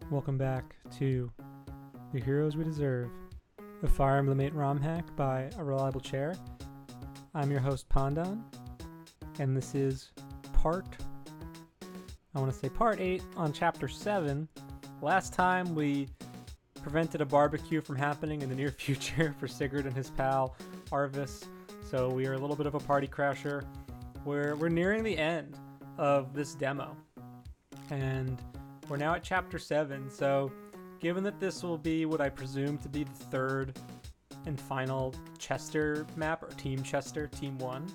Welcome back to The Heroes We Deserve, a Fire Emblem 8 ROM hack by A Reliable Chair. I'm your host Pandan, and this is part 8 on Chapter 7. Last time we prevented a barbecue from happening in the near future for Sigurd and his pal Arvis, so we are a little bit of a party crasher. We're nearing the end of this demo, and we're now at Chapter 7, so given that this will be what I presume to be the third and final Chester map, or Team Chester, Team 1,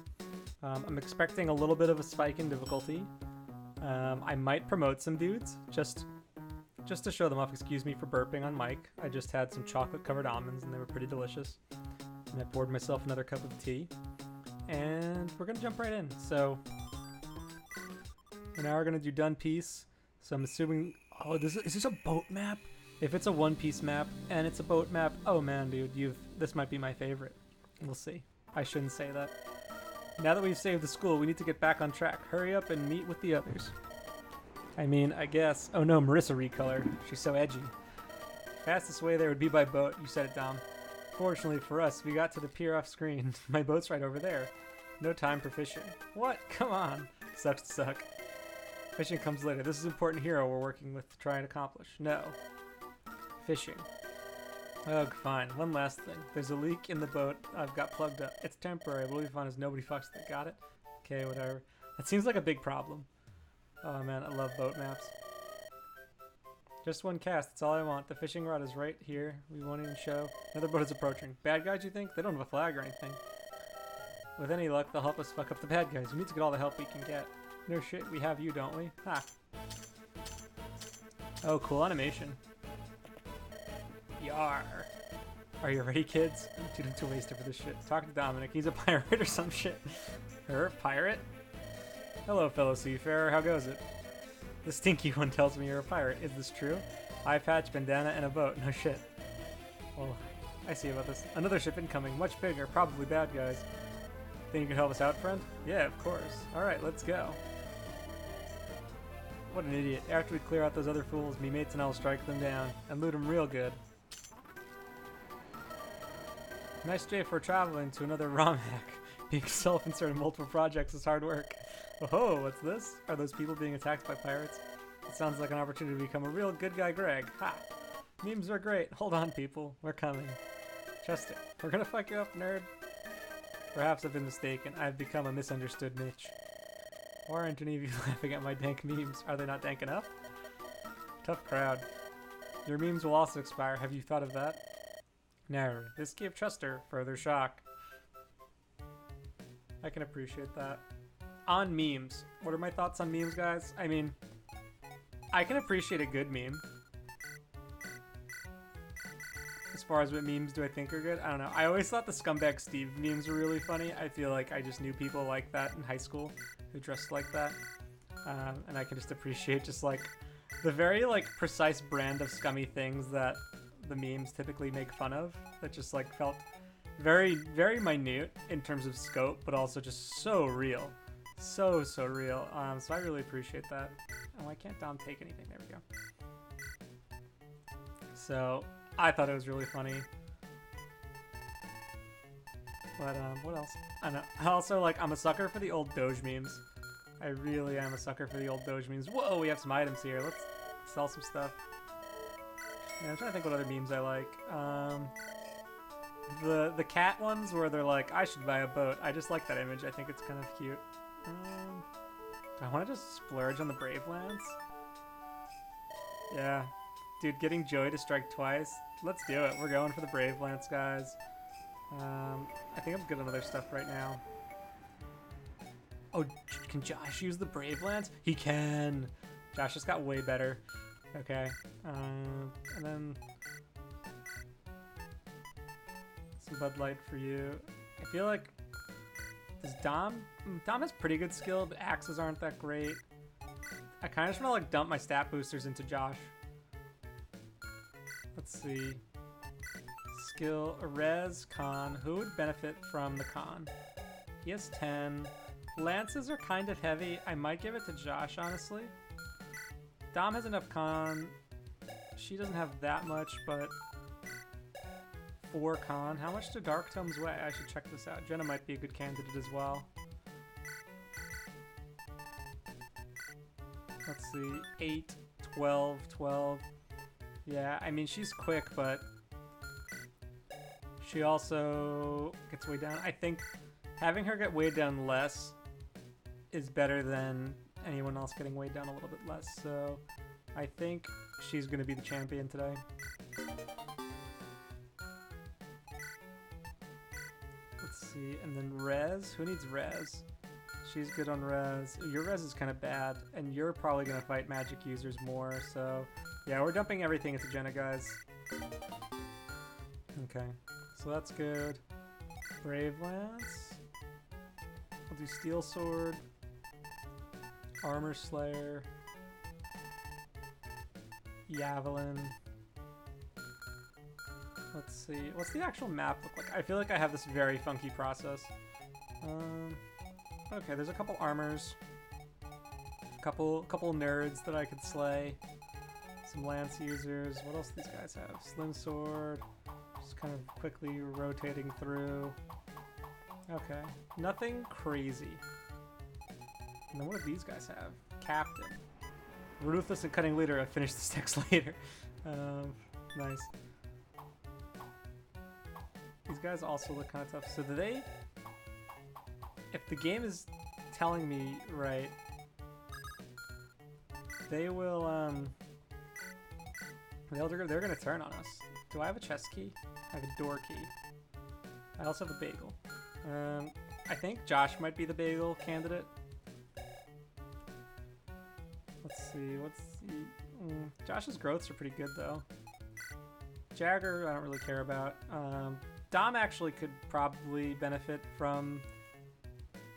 I'm expecting a little bit of a spike in difficulty. I might promote some dudes, just to show them off. Excuse me for burping on mic. I just had some chocolate-covered almonds, and they were pretty delicious. And I poured myself another cup of tea. And we're going to jump right in. So, now we're going to do Done Piece. So I'm assuming... Oh, is this a boat map? If it's a one-piece map and it's a boat map, oh man, dude, this might be my favorite. We'll see. I shouldn't say that. Now that we've saved the school, we need to get back on track. Hurry up and meet with the others. I mean, I guess... Oh no, Marissa recolor. She's so edgy. Fastest way there would be by boat. You said it, Dom. Fortunately for us, we got to the pier off screen. My boat's right over there. No time for fishing. What? Come on. Sucks to suck. Fishing comes later. This is an important hero we're working with to try and accomplish. No. Fishing. Ugh, fine. One last thing. There's a leak in the boat I've got plugged up. It's temporary, but we'll be fine as nobody fucks with it. Got it? Okay, whatever. That seems like a big problem. Oh man, I love boat maps. Just one cast, that's all I want. The fishing rod is right here. We won't even show. Another boat is approaching. Bad guys, you think? They don't have a flag or anything. With any luck, they'll help us fuck up the bad guys. We need to get all the help we can get. No shit, we have you, don't we? Ha. Oh, cool animation. Yar. Are you ready, kids? Dude, I'm too wasted for this shit. Talk to Dominic. He's a pirate or some shit. Her? Pirate? Hello, fellow seafarer. How goes it? The stinky one tells me you're a pirate. Is this true? Eye patch, bandana, and a boat. No shit. Well, I see about this. Another ship incoming. Much bigger. Probably bad guys. Think you can help us out, friend? Yeah, of course. Alright, let's go. What an idiot. After we clear out those other fools, me mates and I'll strike them down. And loot them real good. Nice day for traveling to another ROM hack. Being self-insert in multiple projects is hard work. Oh, what's this? Are those people being attacked by pirates? It sounds like an opportunity to become a real good guy Greg. Ha! Memes are great. Hold on, people. We're coming. Trust it. We're gonna fuck you up, nerd. Perhaps I've been mistaken. I've become a misunderstood niche. Why aren't any of you laughing at my dank memes? Are they not dank enough? Tough crowd. Your memes will also expire. Have you thought of that? No. This gave Chester further shock. I can appreciate that. On memes. What are my thoughts on memes, guys? I mean, I can appreciate a good meme. As far as what memes do I think are good, I don't know. I always thought the Scumbag Steve memes were really funny. I feel like I just knew people like that in high school who dressed like that. And I can just appreciate just like the very like precise brand of scummy things that the memes typically make fun of. That just like felt very, very minute in terms of scope, but also just so real. So real. So I really appreciate that. Oh, why can't Dom take anything? There we go. So I thought it was really funny. But what else? I know. Also, like, I'm a sucker for the old Doge memes. I really am a sucker for the old Doge memes. Whoa, we have some items here. Let's sell some stuff. Yeah, I'm trying to think what other memes I like. The cat ones where they're like, I should buy a boat. I just like that image. I think it's kind of cute. Do I want to just splurge on the Brave Lance? Yeah. Dude, getting Joey to strike twice. Let's do it. We're going for the Brave Lance, guys. I think I'm good on other stuff right now. Oh, can Josh use the Brave Lance? He can! Josh just got way better. Okay. And then... some Bud Light for you. I feel like... Does Dom... Dom has pretty good skill, but axes aren't that great. I kind of just want to like dump my stat boosters into Josh. Let's see. Skill, res, con. Who would benefit from the con? He has 10. Lances are kind of heavy. I might give it to Josh, honestly. Dom has enough con. She doesn't have that much, but 4 con. How much do Dark Tomes weigh? I should check this out. Jenna might be a good candidate as well. Let's see. 8, 12, 12. Yeah, I mean, she's quick, but she also gets weighed down. I think having her get weighed down less is better than anyone else getting weighed down a little bit less. So I think she's going to be the champion today. Let's see. And then Rez. Who needs Rez? She's good on Rez. Your Rez is kind of bad, and you're probably going to fight magic users more. So yeah, we're dumping everything into Jenna, guys. Okay. So that's good. Brave Lance. I'll do Steel Sword. Armor Slayer. Yavelin. Let's see. What's the actual map look like? I feel like I have this very funky process. Okay, there's a couple armors. Couple nerds that I could slay. Some lance users. What else do these guys have? Slim Sword. Just kind of quickly rotating through. Okay. Nothing crazy. And then what do these guys have? Captain. Ruthless and Cutting Leader. I finished this text later. Nice. These guys also look kind of tough. So do they... If the game is telling me right, they will, they're gonna turn on us. Do I have a chest key? I have a door key. I also have a bagel. I think Josh might be the bagel candidate. Let's see, Josh's growths are pretty good though. Jagger, I don't really care about. Dom actually could probably benefit from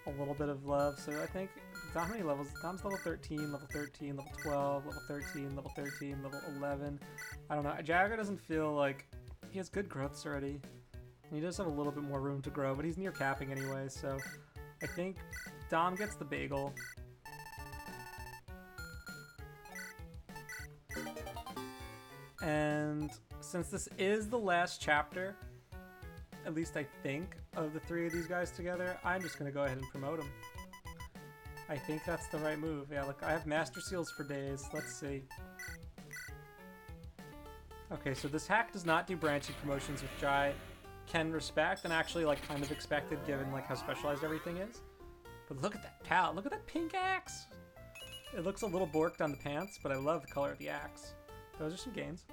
a little bit of love, so I think, how many levels? Dom's level 13, level 13, level 12, level 13, level 13, level 11. I don't know. Jagger doesn't feel like he has good growths already. And he does have a little bit more room to grow, but he's near capping anyway, so I think Dom gets the bagel. And since this is the last chapter, at least I think, of the 3 of these guys together, I'm just going to go ahead and promote them. I think that's the right move. Yeah, look, I have Master Seals for days. Let's see. Okay, so this hack does not do branching promotions, which I can respect and actually, like, kind of expected given, like, how specialized everything is. But look at that palette. Look at that pink axe. It looks a little borked on the pants, but I love the color of the axe. Those are some gains.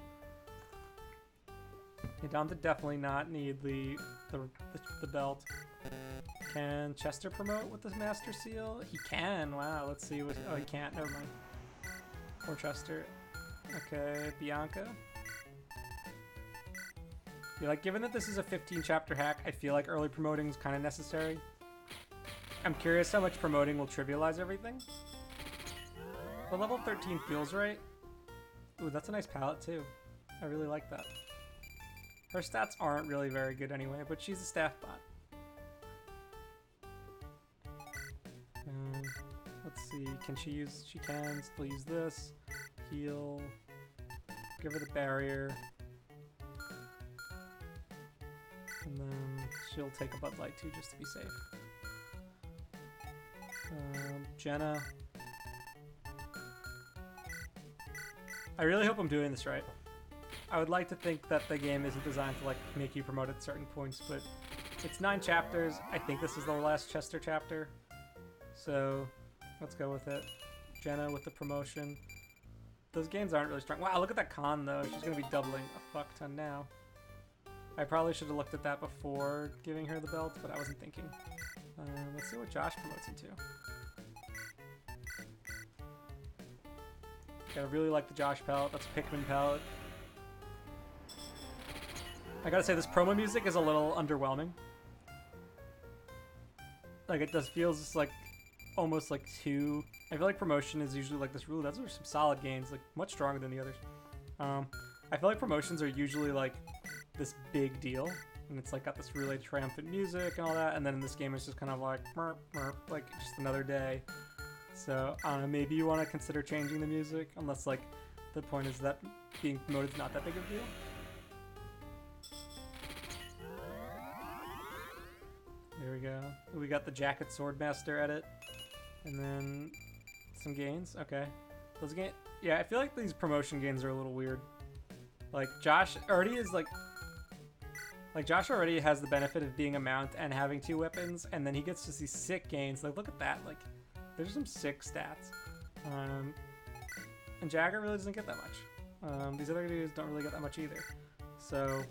Yeah, Dom did definitely not need the belt. Can Chester promote with the Master Seal? He can. Wow, let's see what... Oh, he can't. Never mind. Poor Chester. Okay, Bianca. Yeah, like, given that this is a 15-chapter hack, I feel like early promoting is kind of necessary. I'm curious how much promoting will trivialize everything. But level 13 feels right. Ooh, that's a nice palette, too. I really like that. Her stats aren't really very good anyway, but she's a staff bot. Let's see, can she use... She can still use this. Heal. Give her the barrier. And then she'll take a Bud Light too, just to be safe. Jenna. I really hope I'm doing this right. I would like to think that the game isn't designed to, like, make you promote at certain points, but it's 9 chapters. I think this is the last Chester chapter. So let's go with it. Jenna with the promotion. Those gains aren't really strong. Wow, look at that con, though. She's going to be doubling a fuck ton now. I probably should have looked at that before giving her the belt, but I wasn't thinking. Let's see what Josh promotes into. I really like the Josh palette. That's a Pikmin palette. I gotta say, this promo music is a little underwhelming. Like, it just feels like almost like too... I feel like promotion is usually like this. Ooh, those are some solid gains, like much stronger than the others. I feel like promotions are usually like this big deal, and it's like got this really triumphant music and all that, and then in this game it's just kind of like, merp, merp, like just another day. So, I don't know, maybe you want to consider changing the music, unless, like, the point is that being promoted is not that big of a deal. There we go. We got the Jacket Swordmaster edit. And then some gains. Okay. Those gains... Yeah, I feel like these promotion gains are a little weird. Like, Josh already is, like... Like, Josh already has the benefit of being a mount and having 2 weapons, and then he gets to see sick gains. Like, look at that. Like, there's some sick stats. And Jagger really doesn't get that much. These other dudes don't really get that much either. So...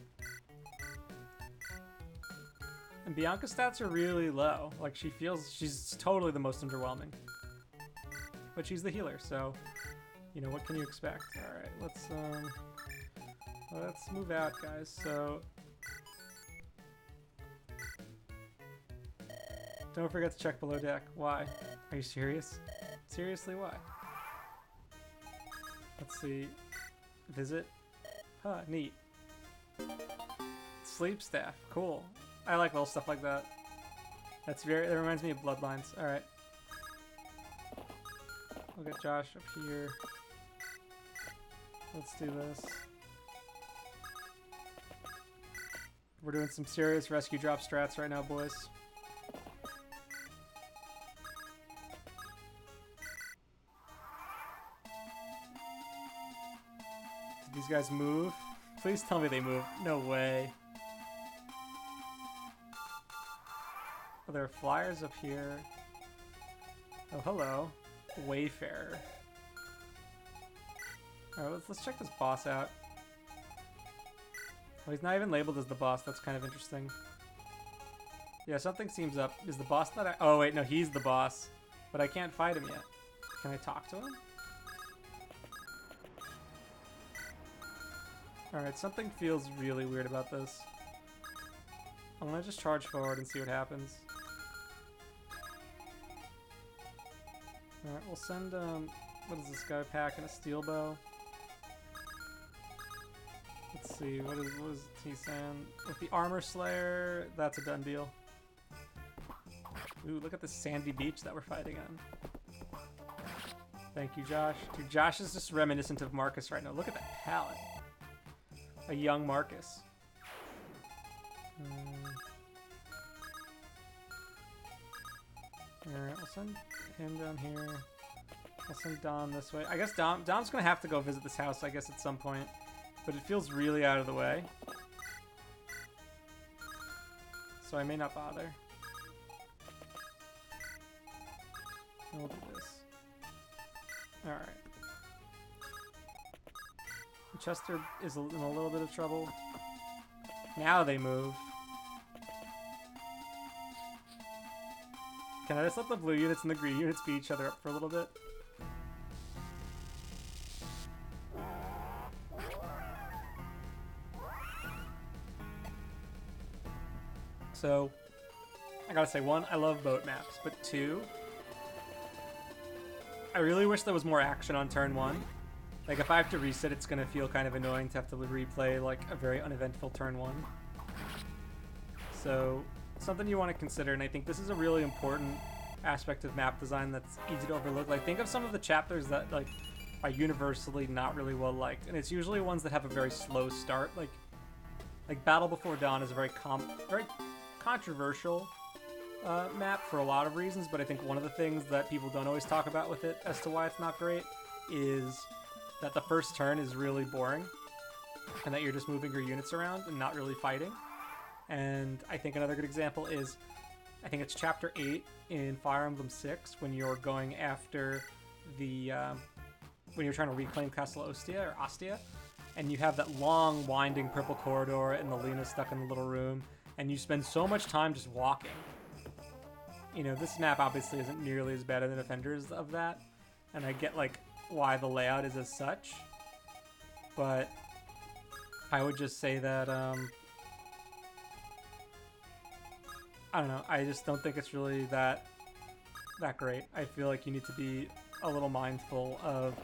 And Bianca's stats are really low. Like, she's totally the most underwhelming. But she's the healer, so, you know, what can you expect? Alright, let's move out, guys. So, don't forget to check below deck. Why? Are you serious? Seriously, why? Let's see. Visit. Huh, neat. Sleep staff. Cool. I like little stuff like that. That reminds me of Bloodlines. Alright. We'll get Josh up here. Let's do this. We're doing some serious rescue drop strats right now, boys. Did these guys move? Please tell me they move. No way. Oh, there are flyers up here. Oh, hello. Wayfarer. Alright, let's check this boss out. Well, he's not even labeled as the boss. That's kind of interesting. Yeah, something seems up. Is the boss not... Oh, wait, no, he's the boss. But I can't fight him yet. Can I talk to him? Alright, something feels really weird about this. I'm gonna just charge forward and see what happens. Alright, we'll send, what does this guy pack in a steel bow? Let's see, what is he saying? With the Armor Slayer, that's a done deal. Ooh, look at this sandy beach that we're fighting on. Thank you, Josh. Dude, Josh is just reminiscent of Marcus right now. Look at that palette. A young Marcus. Alright, we'll send him down here. I'll send Dom this way. I guess Dom's gonna have to go visit this house, I guess, at some point. But it feels really out of the way. So I may not bother. And we'll do this. Alright. Chester is in a little bit of trouble. Now they move. Can I just let the blue units and the green units beat each other up for a little bit? So, I gotta say, 1, I love boat maps, but 2, I really wish there was more action on turn 1. Like, if I have to reset, it's gonna feel kind of annoying to have to replay, like, a very uneventful turn 1. So, something you want to consider, and I think this is a really important aspect of map design that's easy to overlook. Like, think of some of the chapters that, like, are universally not really well liked, and it's usually ones that have a very slow start. Like Battle Before Dawn is a very controversial map for a lot of reasons, but I think one of the things that people don't always talk about with it as to why it's not great is that the first turn is really boring, and that you're just moving your units around and not really fighting. And I think another good example is, I think it's Chapter 8 in Fire Emblem 6, when you're going after the, when you're trying to reclaim Castle Ostia, and you have that long, winding purple corridor, and the Lena's stuck in the little room, and you spend so much time just walking. You know, this map obviously isn't nearly as bad as the Defenders of that, and I get, like, why the layout is as such, but I would just say that, I don't know, I just don't think it's really that great. I feel like you need to be a little mindful of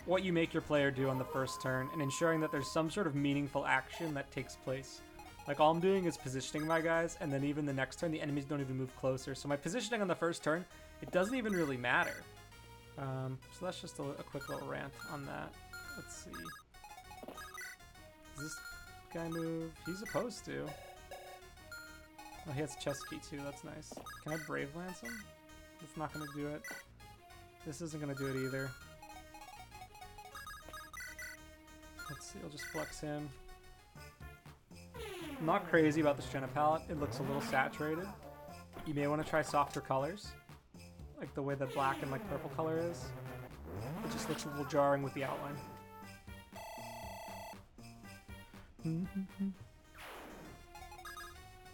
what you make your player do on the first turn, and ensuring that there's some sort of meaningful action that takes place. Like, all I'm doing is positioning my guys, and then even the next turn, the enemies don't even move closer. So my positioning on the first turn it doesn't even really matter. So that's just a quick little rant on that. Let's see. Does this guy move? He's supposed to. Oh, he has chest key too. That's nice. Can I Brave Lance him? It's not going to do it. This isn't going to do it either. Let's see. I'll just flex him. I'm not crazy about this Jenna palette. It looks a little saturated. You may want to try softer colors, like the way the black and like purple color is. It just looks a little jarring with the outline.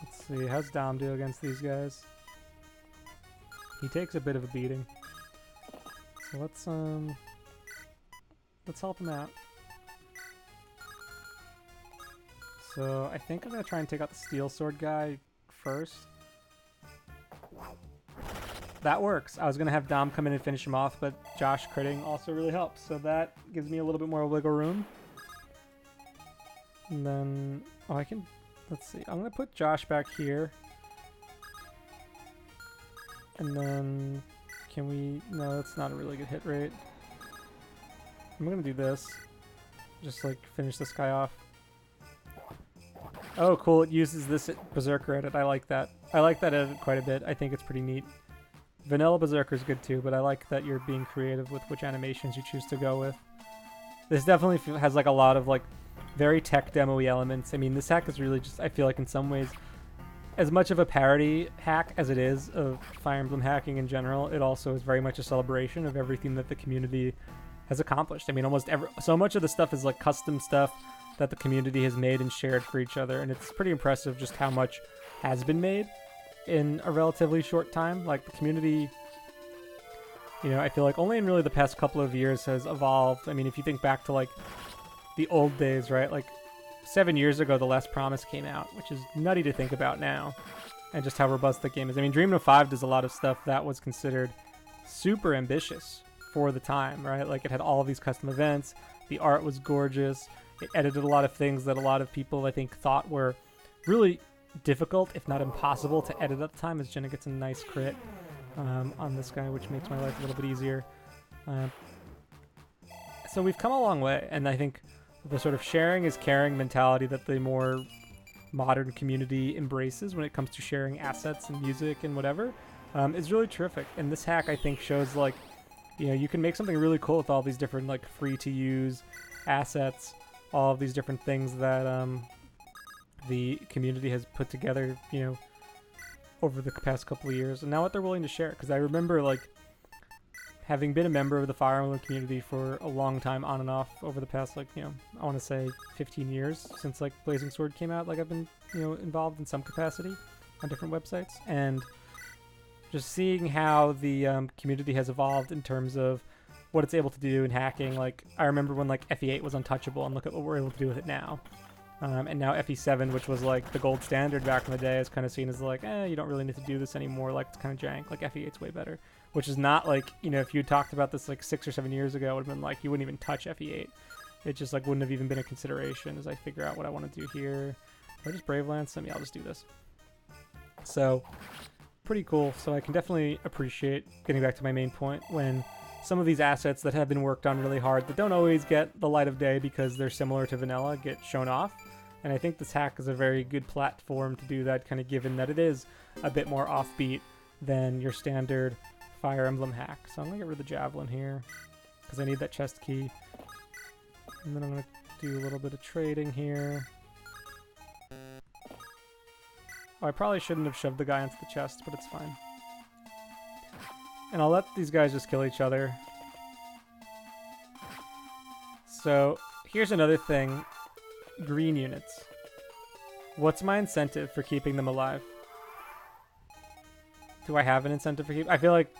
Let's see, how's Dom do against these guys? He takes a bit of a beating. So let's help him out. So I think I'm gonna try and take out the steel sword guy first. That works. I was gonna have Dom come in and finish him off, but Josh critting also really helps. So that gives me a little bit more wiggle room. And then, oh, I can, let's see. I'm gonna put Josh back here. And then, can we, no, that's not a really good hit rate. I'm gonna do this. Just like finish this guy off. Oh, cool. It uses this Berserker edit. I like that. I like that edit quite a bit. I think it's pretty neat. Vanilla Berserker is good too, but I like that you're being creative with which animations you choose to go with. This definitely has like a lot of like very tech demo-y elements. I mean, this hack is really just, I feel like in some ways, as much of a parody hack as it is of Fire Emblem hacking in general, it also is very much a celebration of everything that the community has accomplished. I mean, so much of the stuff is like custom stuff that the community has made and shared for each other, and it's pretty impressive just how much has been made in a relatively short time. Like the community, you know, I feel like only in really the past couple of years has evolved. I mean, if you think back to like the old days, right? Like 7 years ago, The Last Promise came out, which is nutty to think about now, and just how robust the game is. I mean, Dream of 5 does a lot of stuff that was considered super ambitious for the time, right? Like it had all of these custom events. The art was gorgeous. It edited a lot of things that a lot of people, I think, thought were really difficult, if not impossible, to edit at the time, as Jenna gets a nice crit on this guy, which makes my life a little bit easier. So we've come a long way, and I think the sort of sharing is caring mentality that the more modern community embraces when it comes to sharing assets and music and whatever is really terrific. And this hack, I think, shows like, you know, you can make something really cool with all these different like free-to-use assets, all of these different things that the community has put together, you know, over the past couple of years, and now what they're willing to share. Because I remember, like, having been a member of the Fire Emblem community for a long time, on and off, over the past, like, you know, I want to say 15 years since, like, Blazing Sword came out. Like, I've been, you know, involved in some capacity on different websites, and just seeing how the community has evolved in terms of what it's able to do in hacking. Like, I remember when, like, FE8 was untouchable, and look at what we're able to do with it now. And now FE7, which was, like, the gold standard back in the day, is kind of seen as, like, you don't really need to do this anymore. Like, it's kind of jank. Like, FE8's way better. Which is not, like, you know, if you had talked about this, like, 6 or 7 years ago, it would have been, like, you wouldn't even touch FE8. It just, like, wouldn't have even been a consideration as I figure out what I want to do here. Do I just Brave Lance them? Yeah, I'll just do this. So, pretty cool. So I can definitely appreciate, getting back to my main point, when some of these assets that have been worked on really hard that don't always get the light of day because they're similar to vanilla get shown off. And I think this hack is a very good platform to do that, kind of given that it is a bit more offbeat than your standard Fire Emblem hack. So I'm going to get rid of the Javelin here because I need that chest key. And then I'm going to do a little bit of trading here. Oh, I probably shouldn't have shoved the guy into the chest, but it's fine. And I'll let these guys just kill each other. So here's another thing. Green units. What's my incentive for keeping them alive? Do I have an incentive for keep? I feel like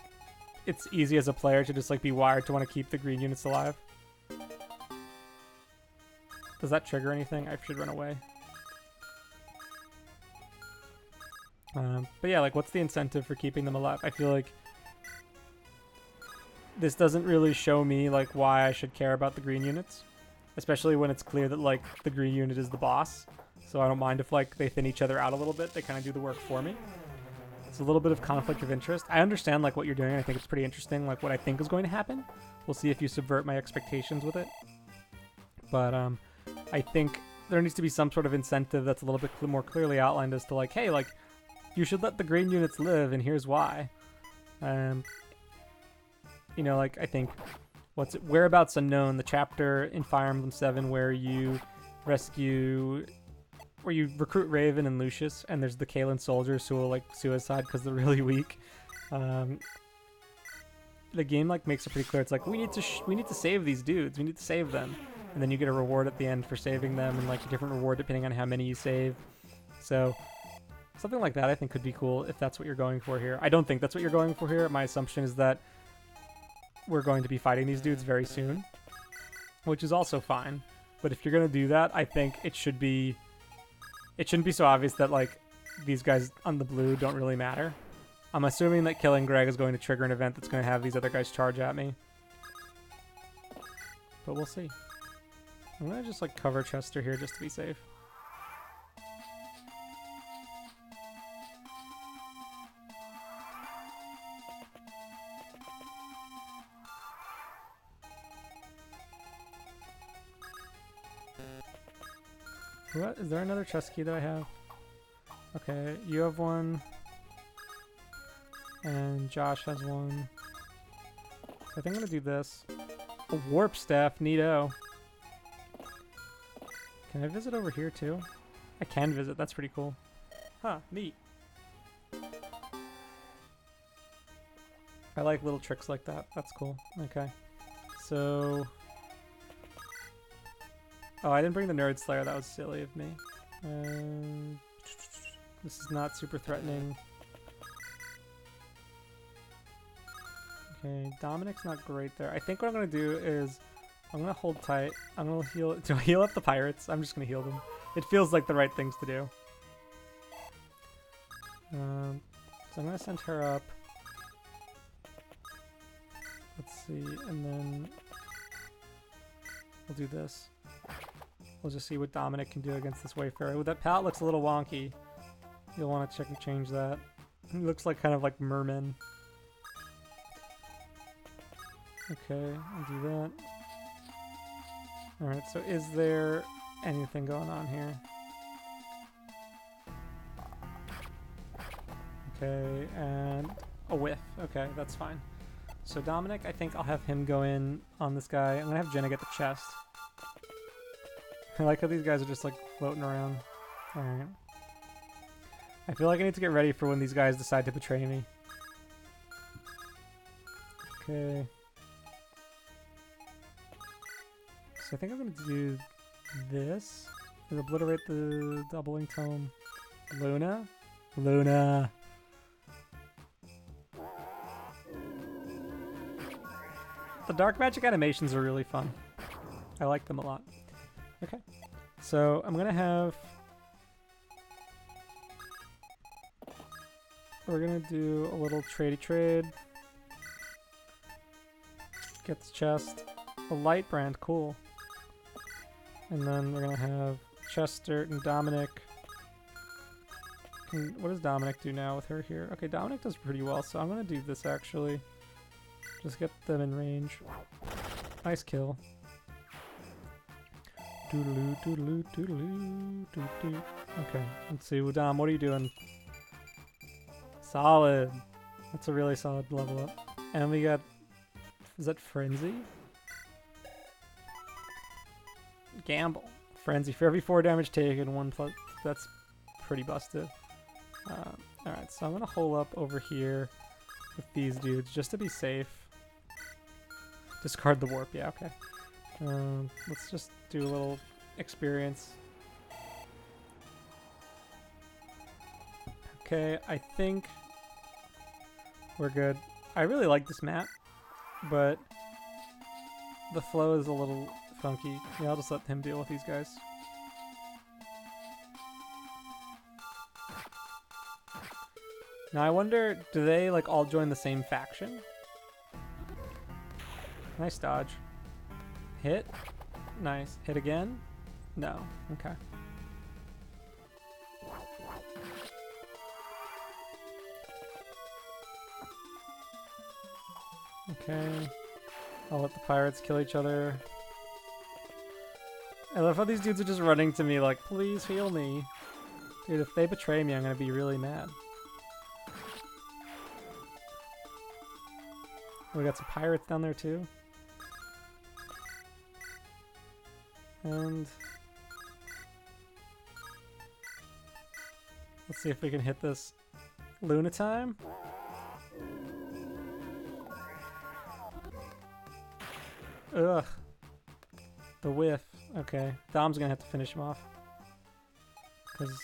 it's easy as a player to just like be wired to want to keep the green units alive. Does that trigger anything? I should run away. But yeah, like, what's the incentive for keeping them alive? I feel like this doesn't really show me like why I should care about the green units, especially when it's clear that like the green unit is the boss. So I don't mind if like they thin each other out a little bit. They kind of do the work for me. It's a little bit of conflict of interest. I understand like what you're doing. I think it's pretty interesting, like what I think is going to happen. We'll see if you subvert my expectations with it. But I think there needs to be some sort of incentive that's a little bit more clearly outlined as to like, hey, like, you should let the green units live, and here's why. You know, like, I think, Whereabouts Unknown, the chapter in Fire Emblem 7 where you recruit Raven and Lucius, and there's the Kalen soldiers who will, like, suicide because they're really weak. The game, like, makes it pretty clear. It's like, we need to save these dudes. We need to save them. And then you get a reward at the end for saving them, and, like, a different reward depending on how many you save. So something like that I think could be cool if that's what you're going for here. I don't think that's what you're going for here. My assumption is that we're going to be fighting these dudes very soon, which is also fine. But if you're going to do that, I think it shouldn't be so obvious that, like, these guys on the blue don't really matter. I'm assuming that killing Greg is going to trigger an event that's going to have these other guys charge at me. But we'll see. I'm going to just, like, cover Chester here just to be safe. What? Is there another chest key that I have? Okay, you have one. And Josh has one. I think I'm gonna do this. A warp staff, neato. Can I visit over here too? I can visit, that's pretty cool. Huh, neat. I like little tricks like that, that's cool. Okay. So... Oh, I didn't bring the Nerd Slayer. That was silly of me. This is not super threatening. Okay, Dominic's not great there. I think what I'm going to do is I'm going to hold tight. I'm going to heal. Do I heal up the pirates? I'm just going to heal them. It feels like the right things to do. So I'm going to send her up. Let's see. And then we'll do this. We'll just see what Dominic can do against this Wayfarer. Ooh, that palette looks a little wonky. You'll want to check and change that. He looks like kind of like merman. Okay, I'll do that. Alright, so is there anything going on here? Okay, and a whiff. Okay, that's fine. So Dominic, I think I'll have him go in on this guy. I'm going to have Jenna get the chest. I like how these guys are just, like, floating around. Alright. I feel like I need to get ready for when these guys decide to betray me. Okay. So I think I'm going to do this. And obliterate the doubling tome. Luna? Luna! The dark magic animations are really fun. I like them a lot. Okay, so I'm gonna have... We're gonna do a little tradey trade. Get the chest. A light brand, cool. And then we're gonna have Chester and Dominic. What does Dominic do now with her here? Okay, Dominic does pretty well, so I'm gonna do this actually. Just get them in range. Nice kill. Doodaloo, doodaloo, doodaloo, doodaloo. Okay, let's see. Dom, what are you doing? Solid. That's a really solid level up. And we got... Is that Frenzy? Gamble. Frenzy. For every 4 damage taken, 1+... That's pretty busted. Alright, so I'm gonna hole up over here with these dudes just to be safe. Discard the warp. Yeah, okay. Let's just do a little experience. Okay, I think we're good. I really like this map, but the flow is a little funky. Yeah, I'll just let him deal with these guys. Now I wonder, do they like all join the same faction? Nice dodge. Hit. Nice. Hit again? No. Okay. Okay. I'll let the pirates kill each other. I love how these dudes are just running to me like, please heal me. Dude, if they betray me, I'm gonna be really mad. We got some pirates down there too. And let's see if we can hit this Lunatime. Ugh. The whiff. Okay. Dom's gonna have to finish him off. Because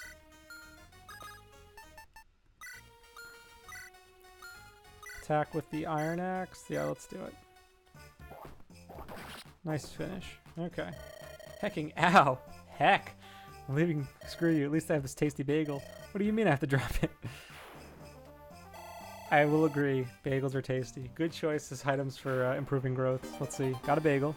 attack with the Iron Axe. Yeah, let's do it. Nice finish. Okay. Hecking. Ow. Heck. I'm leaving. Screw you. At least I have this tasty bagel. What do you mean I have to drop it? I will agree. Bagels are tasty. Good choice as items for improving growth. Let's see. Got a bagel.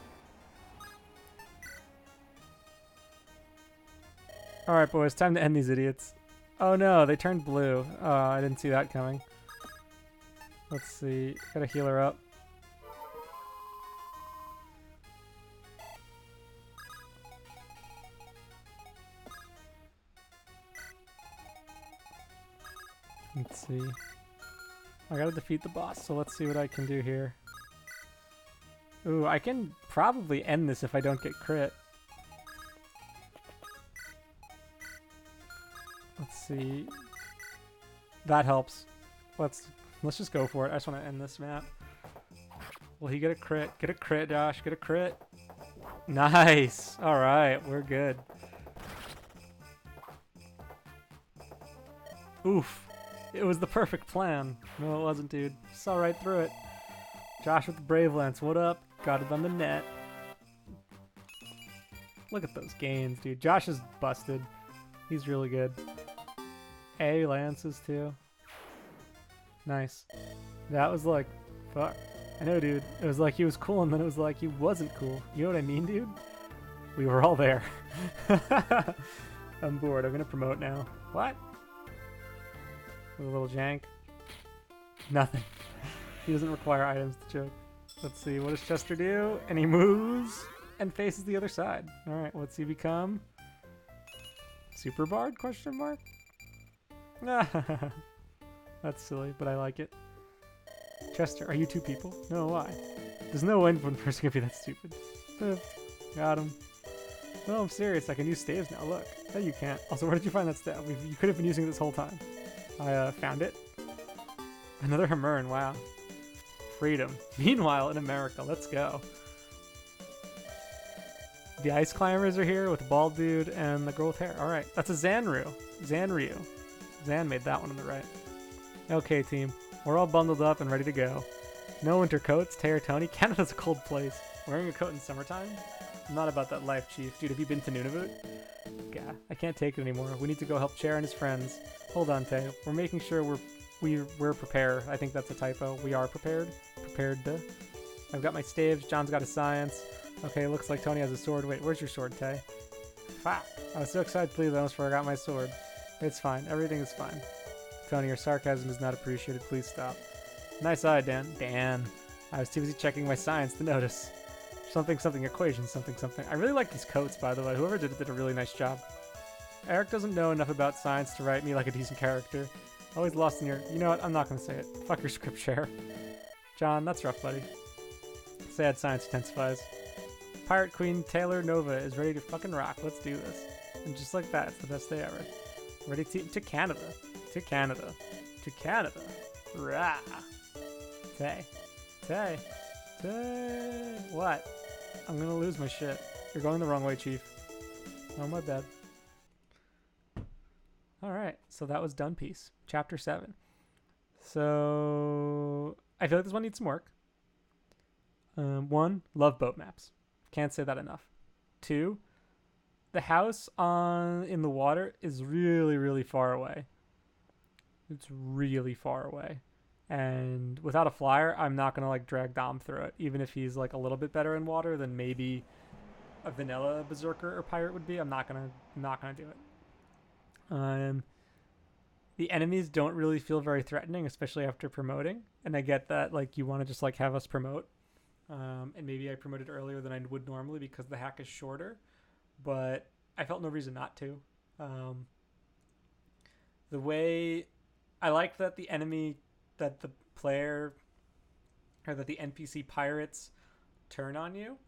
Alright, boys. Time to end these idiots. Oh no, they turned blue. Oh, I didn't see that coming. Let's see. Gotta heal her up. Let's see. I gotta defeat the boss, so let's see what I can do here. Ooh, I can probably end this if I don't get crit. Let's see. That helps. Let's just go for it. I just want to end this map. Will he get a crit? Get a crit, Josh. Get a crit. Nice. All right, we're good. Oof. It was the perfect plan. No, it wasn't, dude. Saw right through it. Josh with the Brave Lance. What up? Got it on the net. Look at those gains, dude. Josh is busted. He's really good. A lances too. Nice. That was like, fuck. I know, dude. It was like he was cool, and then it was like he wasn't cool. You know what I mean, dude? We were all there. I'm bored. I'm gonna promote now. What? With a little jank. Nothing. He doesn't require items to choke. Let's see. What does Chester do? And he moves and faces the other side. All right. What's he become? Super Bard? Question mark. That's silly, but I like it. Chester, are you two people? No, why? There's no way one person can be that stupid. Got him. No, I'm serious. I can use staves now. Look. No, you can't. Also, where did you find that staff? You could have been using it this whole time. I found it. Another Hamurn. Wow. Freedom. Meanwhile, in America, let's go. The ice climbers are here with the bald dude and the girl with hair. All right, that's a Zanryu. Zanryu. Zan made that one on the right. Okay, team. We're all bundled up and ready to go. No winter coats, Tay or Tony. Canada's a cold place. Wearing a coat in summertime? I'm not about that life, Chief. Dude, have you been to Nunavut? Yeah, I can't take it anymore. We need to go help Cher and his friends. Hold on, Tay. We're making sure we're prepared. I think that's a typo. We are prepared. Prepared to. I've got my staves. John's got his science. Okay, looks like Tony has a sword. Wait, where's your sword, Tay? Fuck. I was so excited to leave, I almost forgot my sword. It's fine. Everything is fine. Tony, your sarcasm is not appreciated. Please stop. Nice eye, Dan. Dan. I was too busy checking my science to notice. Something, something, equation, something, something. I really like these coats, by the way. Whoever did it did a really nice job. Eric doesn't know enough about science to write me like a decent character. Always lost in your... You know what? I'm not going to say it. Fuck your script share. John, that's rough, buddy. Sad science intensifies. Pirate Queen Taylor Nova is ready to fucking rock. Let's do this. And just like that, it's the best day ever. Ready to Canada. To Canada. To Canada. Rah. Tay. Tay. Tay. What? I'm gonna lose my shit. You're going the wrong way, Chief. Oh, my bad. Alright, so that was Done Piece. Chapter 7. So... I feel like this one needs some work. 1. Love boat maps. Can't say that enough. 2. The house in the water is really, really far away. It's really far away. And without a flyer, I'm not going to like drag Dom through it. Even if he's like a little bit better in water than maybe a vanilla berserker or pirate would be. I'm not gonna do it. the enemies don't really feel very threatening, especially after promoting. And I get that, like, you want to just like have us promote, and maybe I promoted earlier than I would normally because the hack is shorter, but I felt no reason not to. Um, the way I like that the enemy, that the player, or that the NPC pirates turn on you.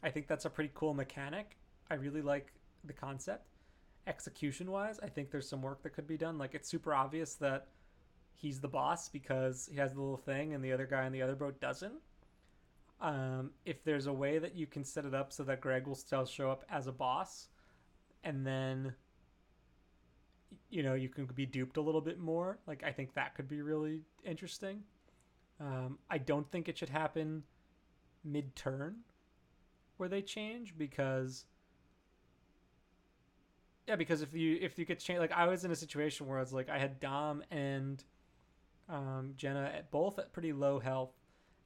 I think that's a pretty cool mechanic. I really like the concept. Execution wise, I think there's some work that could be done. Like, it's super obvious that he's the boss because he has the little thing and the other guy on the other boat doesn't. If there's a way that you can set it up so that Greg will still show up as a boss, and then you can be duped a little bit more, like, I think that could be really interesting. I don't think it should happen mid-turn where they change, because because if you get changed, like, I was in a situation where I was like, I had Dom and Jenna both at pretty low health,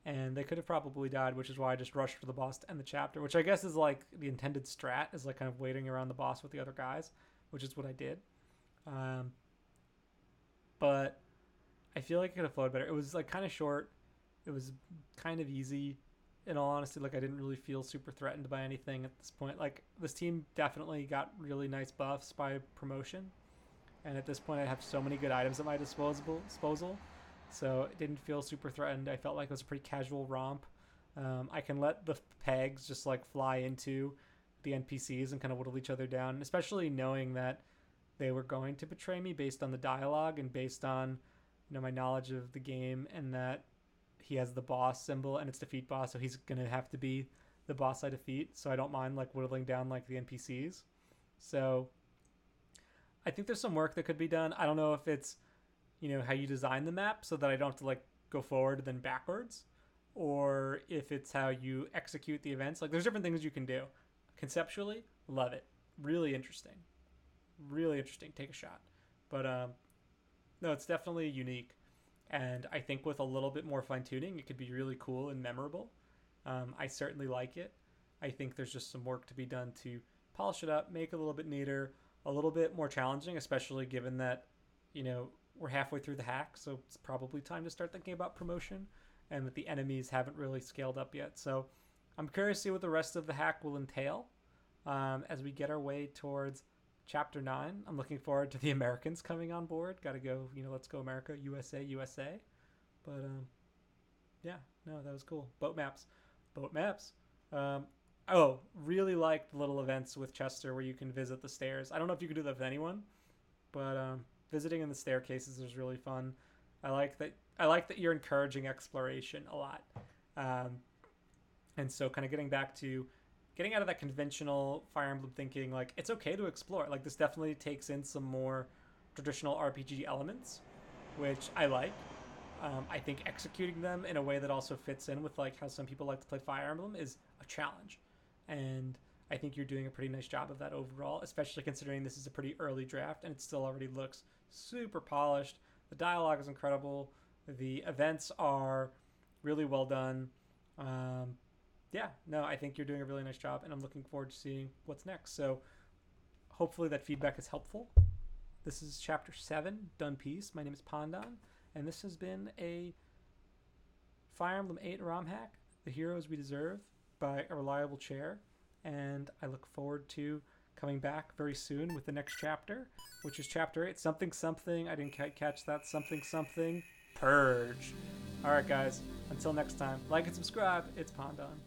and they could have probably died, which is why I just rushed for the boss to end the chapter, which I guess is like the intended strat, is like kind of waiting around the boss with the other guys, which is what I did. But I feel like it could have flowed better. It was like kind of short. It was kind of easy. In all honesty, like, I didn't really feel super threatened by anything at this point. Like, this team definitely got really nice buffs by promotion, and at this point I have so many good items at my disposal, so it didn't feel super threatened. I felt like it was a pretty casual romp. I can let the pegs just like fly into the NPCs and kind of whittle each other down, especially knowing that they were going to betray me based on the dialogue and based on my knowledge of the game, and that he has the boss symbol and it's defeat boss, so he's gonna have to be the boss I defeat. So I don't mind like whittling down like the NPCs. So I think there's some work that could be done. I don't know if it's how you design the map so that I don't have to like go forward and then backwards, or if it's how you execute the events. Like, there's different things you can do. Conceptually, love it. Really interesting. Really interesting. Take a shot. But no, it's definitely unique. And I think with a little bit more fine tuning, it could be really cool and memorable. I certainly like it. I think there's just some work to be done to polish it up, make it a little bit neater, a little bit more challenging, especially given that, we're halfway through the hack. So it's probably time to start thinking about promotion, and that the enemies haven't really scaled up yet. So I'm curious to see what the rest of the hack will entail as we get our way towards Chapter 9. I'm looking forward to the Americans coming on board. Got to go, let's go America, USA, USA. But, yeah, no, that was cool. Boat maps. Really like the little events with Chester where you can visit the stairs. I don't know if you can do that with anyone, but visiting in the staircases is really fun. I like that you're encouraging exploration a lot. And so kind of getting out of that conventional Fire Emblem thinking, like, it's okay to explore. Like, this definitely takes in some more traditional RPG elements, which I like. I think executing them in a way that also fits in with like how some people like to play Fire Emblem is a challenge. And I think you're doing a pretty nice job of that overall, especially considering this is a pretty early draft and it still already looks super polished. The dialogue is incredible. The events are really well done. I think you're doing a really nice job, and I'm looking forward to seeing what's next. So hopefully that feedback is helpful. This is Chapter 7, Done Piece. My name is Pandan, and this has been a Fire Emblem 8 ROM hack, The Heroes We Deserve, by a reliable chair. And I look forward to coming back very soon with the next chapter, which is Chapter 8, something something. I didn't catch that. Something something. Purge. All right, guys. Until next time, like and subscribe. It's Pandan.